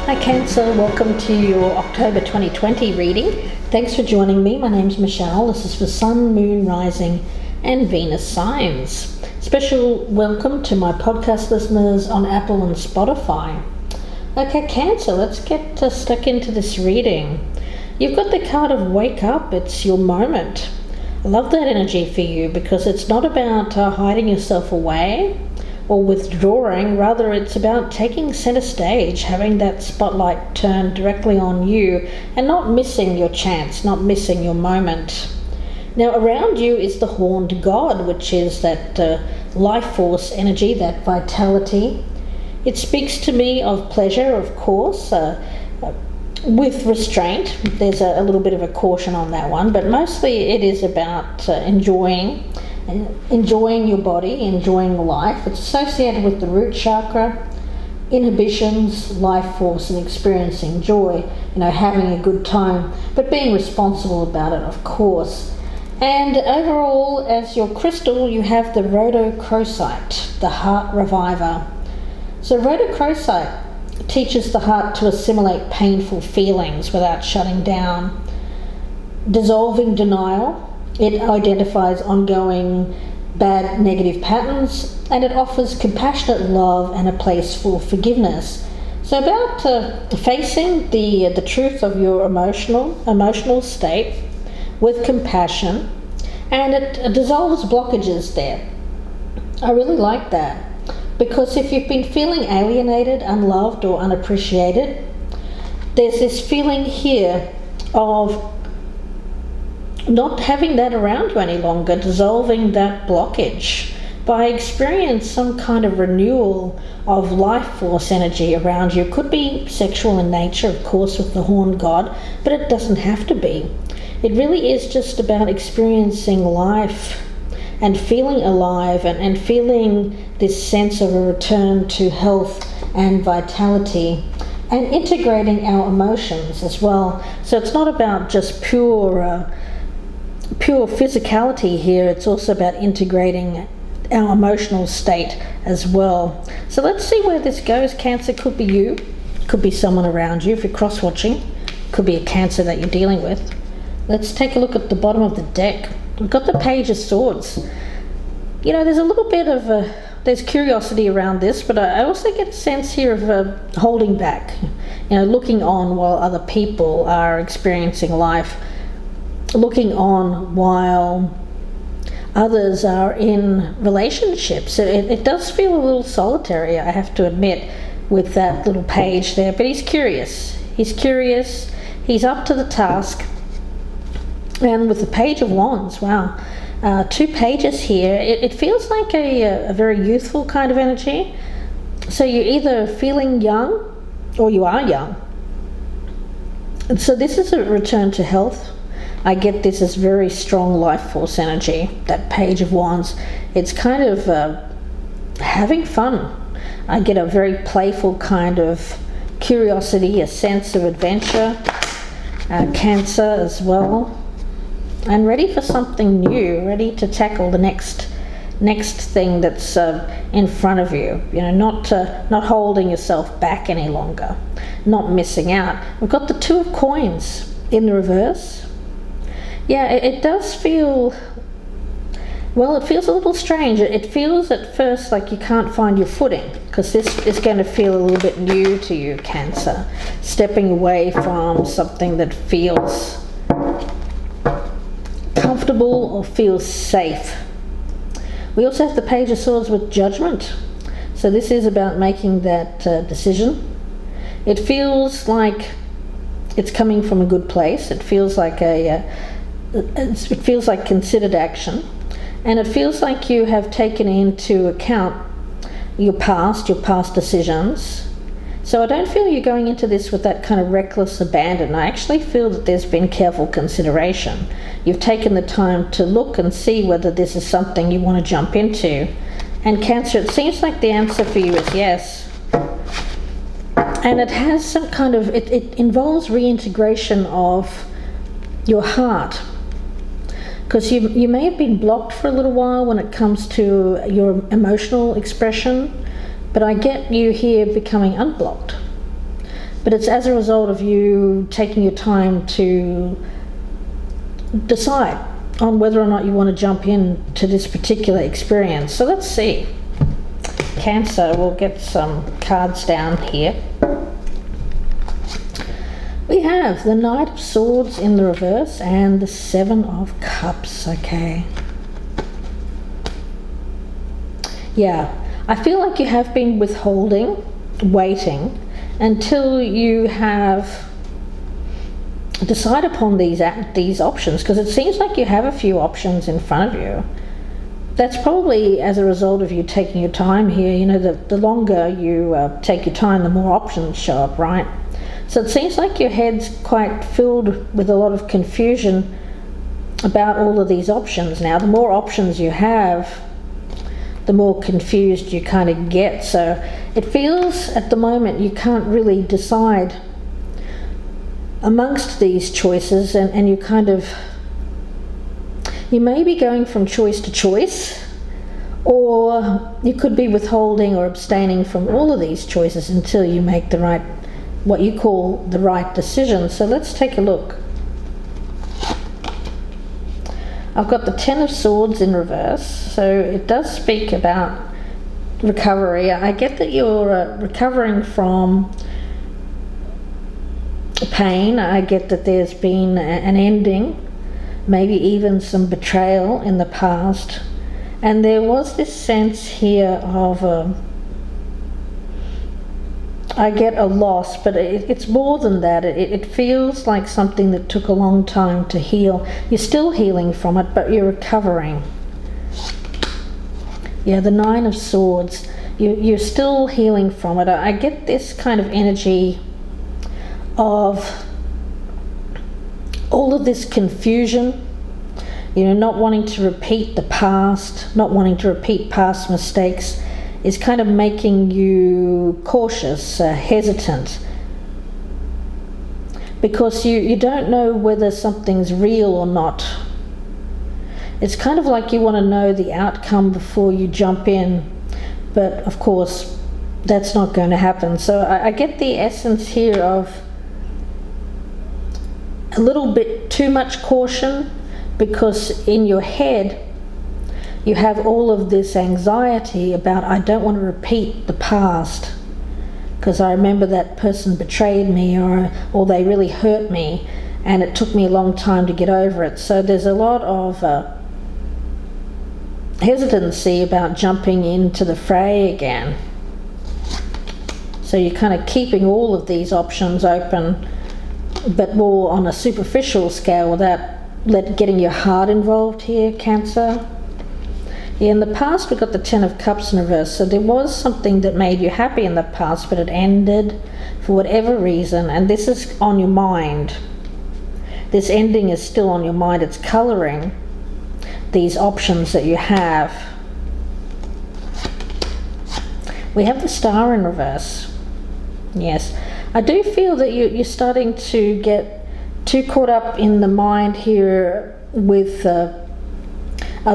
Hi Cancer, welcome to your October 2020 reading. Thanks for joining me. My name's Michelle. This is for Sun, Moon, Rising and Venus signs. Special welcome to my podcast listeners on Apple and Spotify. Okay Cancer, let's get stuck into this reading. You've got the card of Wake Up. It's your moment. I love that energy for you because it's not about hiding yourself away or withdrawing. Rather, it's about taking center stage, having that spotlight turned directly on you and not missing your chance, not missing your moment. Now, around you is the horned god, which is that life force energy, that vitality. It speaks to me of pleasure, of course, with restraint. There's a little bit of a caution on that one, but mostly it is about enjoying your body, enjoying life. It's associated with the root chakra, inhibitions, life force, and experiencing joy, having a good time, but being responsible about it, of course. And overall, as your crystal, you have the rhodochrosite, the heart reviver. So rhodochrosite teaches the heart to assimilate painful feelings without shutting down, dissolving denial. It identifies ongoing bad negative patterns, and it offers compassionate love and a place for forgiveness. So about facing the truth of your emotional state with compassion, and it dissolves blockages there. I really like that, because if you've been feeling alienated, unloved or unappreciated, there's this feeling here of not having that around you any longer, dissolving that blockage by experiencing some kind of renewal of life force energy around you. It could be sexual in nature, of course, with the horned god, but it doesn't have to be. It really is just about experiencing life and feeling alive and feeling this sense of a return to health and vitality, and integrating our emotions as well. So it's not about just pure physicality here, it's also about integrating our emotional state as well. So let's see where this goes. Cancer, could be you, could be someone around you. If you're cross-watching, could be a Cancer that you're dealing with. Let's take a look at the bottom of the deck. We've got the Page of Swords. There's a little bit of there's curiosity around this, but I also get a sense here of holding back, looking on while other people are experiencing life, looking on while others are in relationships. It does feel a little solitary, I have to admit, with that little page there, but he's curious, he's up to the task. And with the Page of Wands, wow, 2 pages here, it feels like a very youthful kind of energy. So you're either feeling young or you are young. And so this is a return to health. I get this as very strong life force energy, that Page of Wands. It's kind of having fun. I get a very playful kind of curiosity, a sense of adventure, Cancer as well. And ready for something new, ready to tackle the next thing that's in front of you. Not holding yourself back any longer, not missing out. We've got the 2 of Coins in the reverse. Yeah, it does feel, well, it feels a little strange. It feels at first like you can't find your footing, because this is going to feel a little bit new to you, Cancer. Stepping away from something that feels comfortable or feels safe. We also have the Page of Swords with Judgment. So this is about making that decision. It feels like it's coming from a good place. It feels like considered action, and it feels like you have taken into account your past decisions. So I don't feel you're going into this with that kind of reckless abandon. I actually feel that there's been careful consideration. You've taken the time to look and see whether this is something you want to jump into. And Cancer, it seems like the answer for you is yes. And it has some kind of, it involves reintegration of your heart. Because you may have been blocked for a little while when it comes to your emotional expression, but I get you here becoming unblocked. but it's as a result of you taking your time to decide on whether or not you want to jump into this particular experience. So let's see. Cancer, we'll get some cards down here. We have the Knight of Swords in the reverse and the Seven of Cups. Okay. Yeah, I feel like you have been withholding, waiting until you have decided upon these options, because it seems like you have a few options in front of you. That's probably as a result of you taking your time here. You know, the longer you take your time, the more options show up, right? So it seems like your head's quite filled with a lot of confusion about all of these options. Now, the more options you have, the more confused you kind of get. So it feels at the moment you can't really decide amongst these choices, and you kind of, you may be going from choice to choice, or you could be withholding or abstaining from all of these choices until you make the right, what you call the right decision. So let's take a look. I've got the Ten of Swords in reverse, so it does speak about recovery. I get that you're recovering from pain. I get that there's been an ending, maybe even some betrayal in the past, and there was this sense here of I get a loss, but it's more than that. It feels like something that took a long time to heal. You're still healing from it, but you're recovering. Yeah, the Nine of Swords, you're still healing from it. I get this kind of energy of all of this confusion, you know, not wanting to repeat the past, not wanting to repeat past mistakes, is kind of making you cautious, hesitant, because you don't know whether something's real or not. It's kind of like you want to know the outcome before you jump in, but of course that's not going to happen. So I get the essence here of a little bit too much caution, because in your head you have all of this anxiety about, I don't want to repeat the past because I remember that person betrayed me, or they really hurt me and it took me a long time to get over it. So there's a lot of hesitancy about jumping into the fray again. So you're kind of keeping all of these options open, but more on a superficial scale without getting your heart involved here, Cancer. Yeah, in the past we've got the Ten of Cups in reverse, so there was something that made you happy in the past, but it ended for whatever reason, and this is on your mind. This ending is still on your mind. It's colouring these options that you have. We have the Star in reverse. Yes, I do feel that you're starting to get too caught up in the mind here with a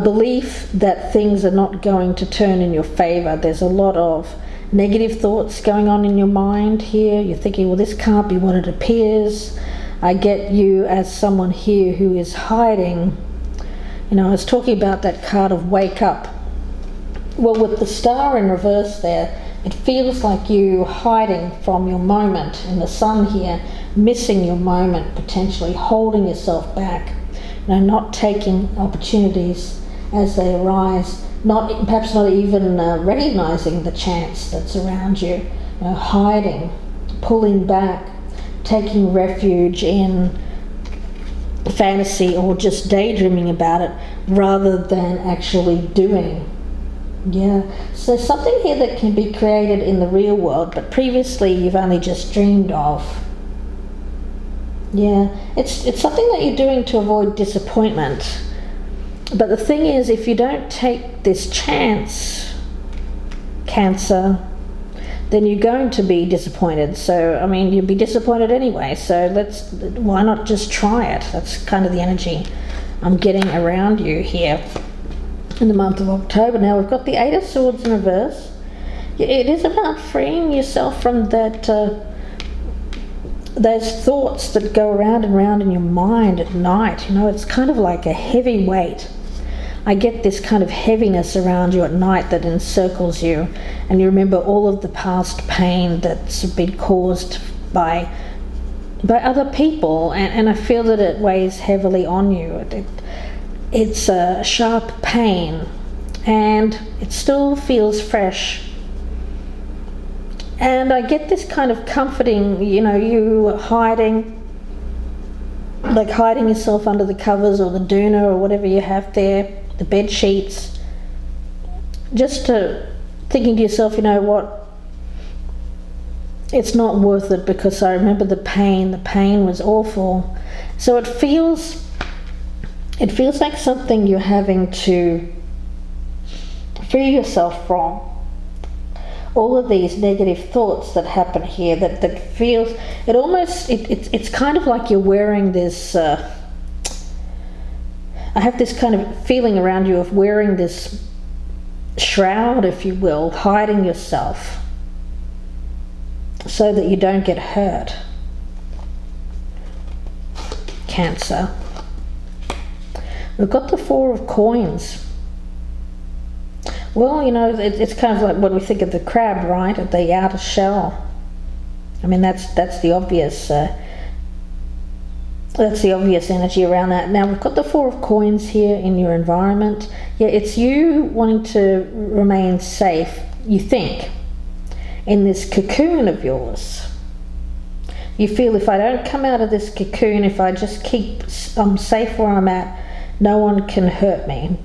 belief that things are not going to turn in your favour. There's a lot of negative thoughts going on in your mind here. You're thinking, well, this can't be what it appears. I get you as someone here who is hiding. You know, I was talking about that card of wake up. Well, with the Star in reverse there, it feels like you hiding from your moment in the Sun here, missing your moment, potentially holding yourself back, you know, not taking opportunities as they arise, perhaps not even recognizing the chance that's around you, you know, hiding, pulling back, taking refuge in fantasy or just daydreaming about it rather than actually doing. Yeah, so something here that can be created in the real world, but previously you've only just dreamed of. Yeah, it's something that you're doing to avoid disappointment. But the thing is, if you don't take this chance, Cancer, then you're going to be disappointed. So, I mean, you'll be disappointed anyway. So why not just try it? That's kind of the energy I'm getting around you here in the month of October. Now we've got the Eight of Swords in reverse. It is about freeing yourself from that those thoughts that go around and round in your mind at night, it's kind of like a heavy weight. I get this kind of heaviness around you at night that encircles you, and you remember all of the past pain that's been caused by other people, and I feel that it weighs heavily on you. It's a sharp pain, and it still feels fresh. And I get this kind of comforting, you hiding yourself under the covers or the doona or whatever you have there, the bed sheets, just thinking to yourself, what, it's not worth it, because I remember the pain was awful. So it feels like something you're having to free yourself from. All of these negative thoughts that happen here, that feels, it's kind of like you're wearing this, I have this kind of feeling around you of wearing this shroud, if you will, hiding yourself so that you don't get hurt. Cancer. We've got the Four of Coins. Well, it's kind of like when we think of the crab, right, at the outer shell. I mean, that's the obvious energy around that. Now we've got the Four of Coins here in your environment. Yeah, it's you wanting to remain safe, you think, in this cocoon of yours. You feel, if I don't come out of this cocoon, if I just I'm safe where I'm at, no one can hurt me.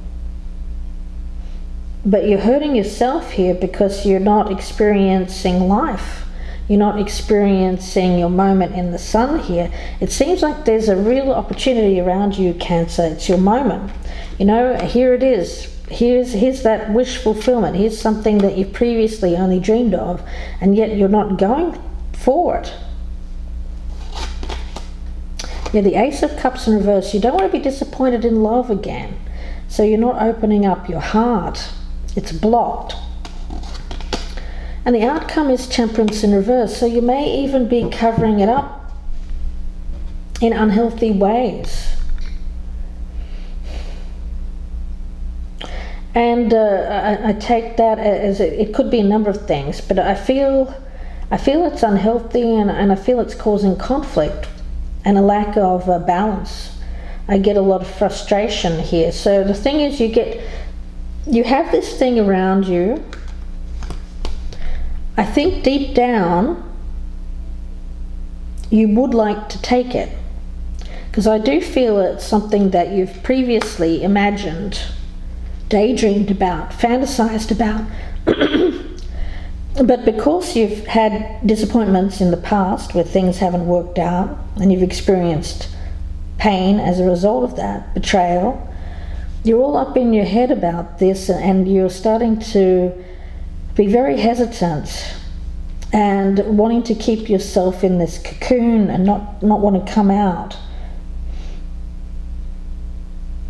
But you're hurting yourself here because you're not experiencing life. You're not experiencing your moment in the sun here. It seems like there's a real opportunity around you, Cancer. It's your moment. Here it is. Here's that wish fulfillment. Here's something that you previously only dreamed of, and yet you're not going for it. Yeah, the Ace of Cups in reverse. You don't want to be disappointed in love again. So you're not opening up your heart. It's blocked. And the outcome is Temperance in reverse. So you may even be covering it up in unhealthy ways. And I take that as it could be a number of things, but I feel it's unhealthy, and I feel it's causing conflict and a lack of balance. I get a lot of frustration here. So the thing is, you have this thing around you. I think deep down you would like to take it, because I do feel it's something that you've previously imagined, daydreamed about, fantasized about. But because you've had disappointments in the past where things haven't worked out, and you've experienced pain as a result of that, betrayal, you're all up in your head about this, and you're starting to be very hesitant and wanting to keep yourself in this cocoon and not want to come out.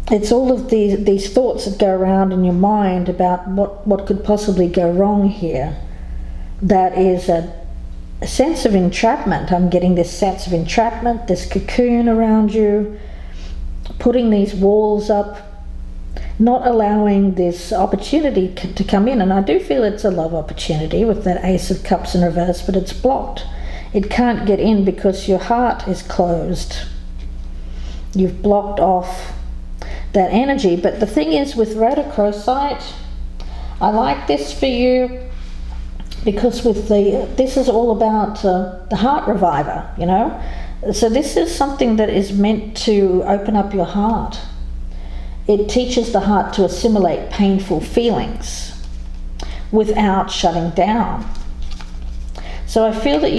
It's all of these thoughts that go around in your mind about what could possibly go wrong here. That is a sense of entrapment. I'm getting this sense of entrapment, this cocoon around you, putting these walls up, not allowing this opportunity to come in. And I do feel it's a love opportunity with that Ace of Cups in reverse, but it's blocked. It can't get in because your heart is closed. You've blocked off that energy. But the thing is, with rhodochrosite, I like this for you because this is all about the heart reviver, So this is something that is meant to open up your heart. It teaches the heart to assimilate painful feelings without shutting down. So I feel that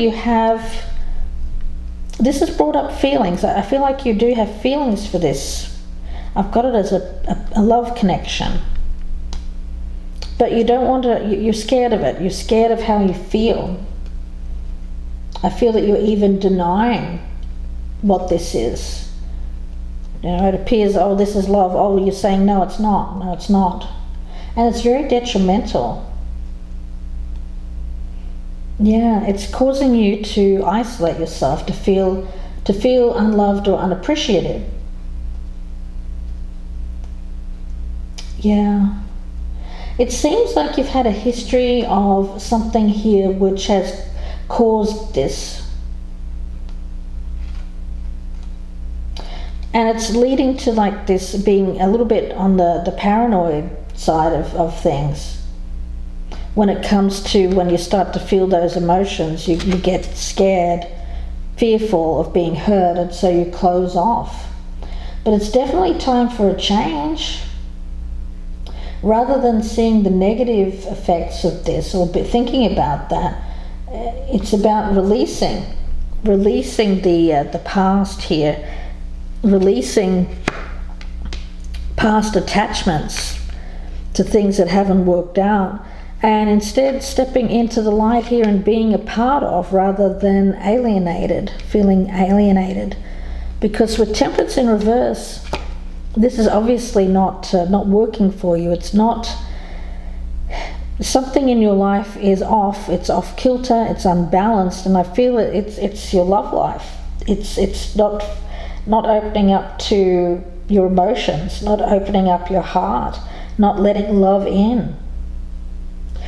this has brought up feelings. I feel like you do have feelings for this. I've got it as a love connection. But you don't want to, you're scared of it. You're scared of how you feel. I feel that you're even denying what this is. It appears, this is love. You're saying, no, it's not. No, it's not. And it's very detrimental. Yeah, it's causing you to isolate yourself, to feel unloved or unappreciated. Yeah. It seems like you've had a history of something here which has caused this. And it's leading to like this being a little bit on the paranoid side of things. When it comes to when you start to feel those emotions, you get scared, fearful of being hurt, and so you close off. But it's definitely time for a change. Rather than seeing the negative effects of this or thinking about that, it's about releasing the past here, releasing past attachments to things that haven't worked out, and instead stepping into the light here and being a part of, rather than feeling alienated. Because with Temperance in reverse, this is obviously not working for you. It's not, something in your life is off. It's off kilter. It's unbalanced, and I feel it's your love life. It's not opening up to your emotions, not opening up your heart, not letting love in.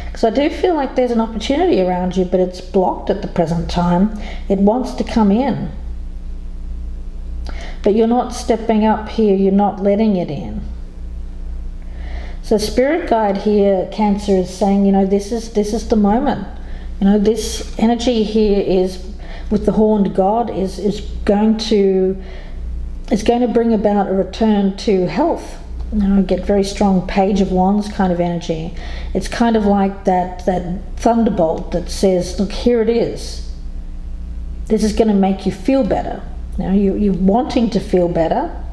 Because I do feel like there's an opportunity around you, but it's blocked at the present time. It wants to come in. But you're not stepping up here, you're not letting it in. So Spirit Guide here, Cancer, is saying, this is the moment. This energy here is, with the horned god, is going to bring about a return to health. Get very strong Page of Wands kind of energy. It's kind of like that thunderbolt that says, look, here it is. This is going to make you feel better. You're wanting to feel better.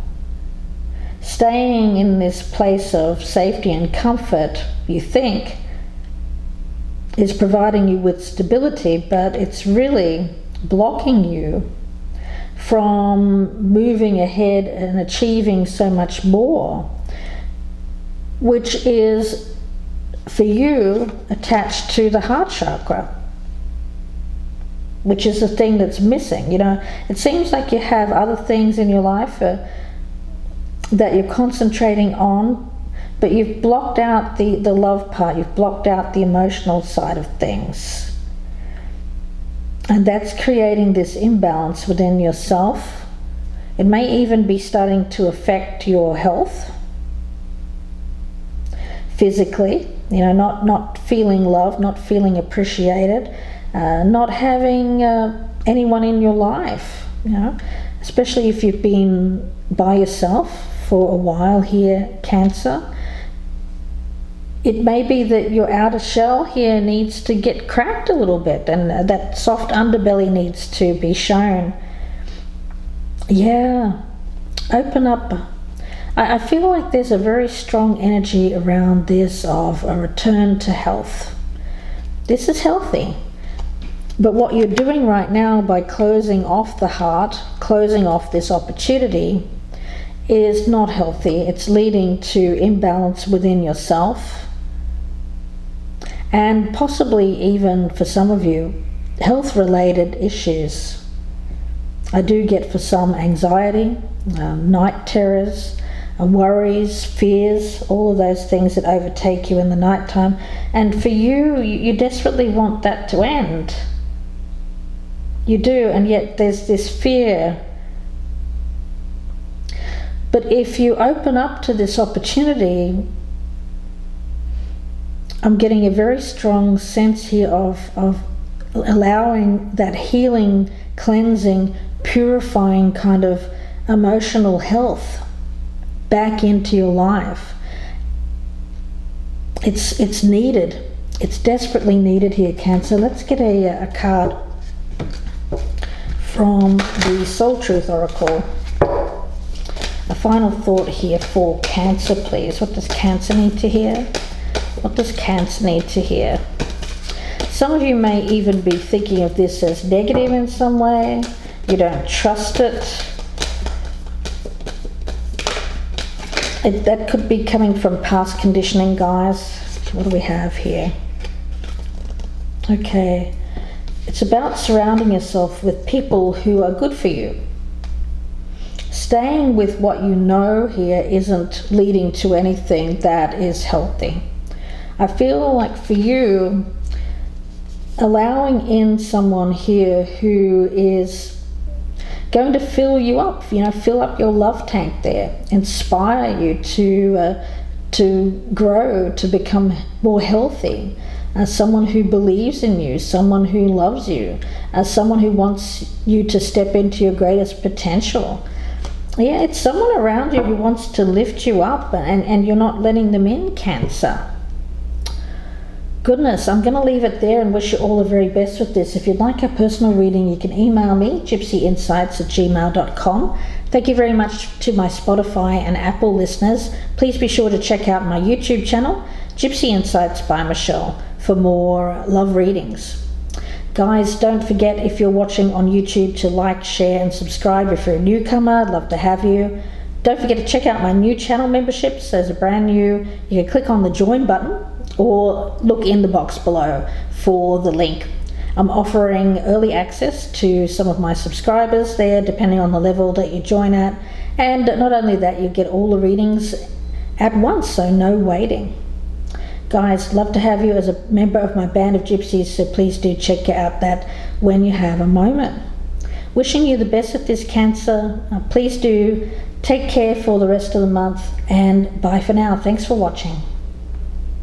Staying in this place of safety and comfort, you think, is providing you with stability, but it's really blocking you from moving ahead and achieving so much more, which is, for you, attached to the heart chakra, which is the thing that's missing. It seems like you have other things in your life that you're concentrating on, but you've blocked out the love part, you've blocked out the emotional side of things. And that's creating this imbalance within yourself. It may even be starting to affect your health physically, not feeling loved, not feeling appreciated, not having anyone in your life, especially if you've been by yourself for a while here, Cancer. It may be that your outer shell here needs to get cracked a little bit, and that soft underbelly needs to be shown. Yeah, open up. I feel like there's a very strong energy around this of a return to health. This is healthy. But what you're doing right now by closing off the heart, closing off this opportunity, is not healthy. It's leading to imbalance within yourself, and possibly even, for some of you, health-related issues. I do get, for some, anxiety, night terrors, worries, fears, all of those things that overtake you in the nighttime. And for you, you desperately want that to end. You do, and yet there's this fear. But if you open up to this opportunity, I'm getting a very strong sense here of allowing that healing, cleansing, purifying kind of emotional health back into your life. It's needed. It's desperately needed here, Cancer. Let's get a card from the Soul Truth Oracle. A final thought here for Cancer, please. What does Cancer need to hear? What does Cancer need to hear? Some of you may even be thinking of this as negative in some way. You don't trust it. That could be coming from past conditioning, guys. What do we have here? Okay. It's about surrounding yourself with people who are good for you. Staying with what you know here isn't leading to anything that is healthy. I feel like for you, allowing in someone here who is going to fill you up, fill up your love tank there, inspire you to grow, to become more healthy, someone who believes in you, someone who loves you, someone who wants you to step into your greatest potential. Yeah, it's someone around you who wants to lift you up, and you're not letting them in, Cancer. Goodness, I'm going to leave it there and wish you all the very best with this. If you'd like a personal reading, you can email me, gypsyinsights@gmail.com. Thank you very much to my Spotify and Apple listeners. Please be sure to check out my YouTube channel, Gypsy Insights by Michelle, for more love readings. Guys, don't forget, if you're watching on YouTube, to like, share and subscribe. If you're a newcomer, I'd love to have you. Don't forget to check out my new channel memberships. There's a brand new, you can click on the join button or look in the box below for the link. I'm offering early access to some of my subscribers there, depending on the level that you join at. And not only that, you get all the readings at once, so no waiting. Guys, love to have you as a member of my band of gypsies, so please do check out that when you have a moment. Wishing you the best with this, Cancer. Please do take care for the rest of the month, and bye for now. Thanks for watching.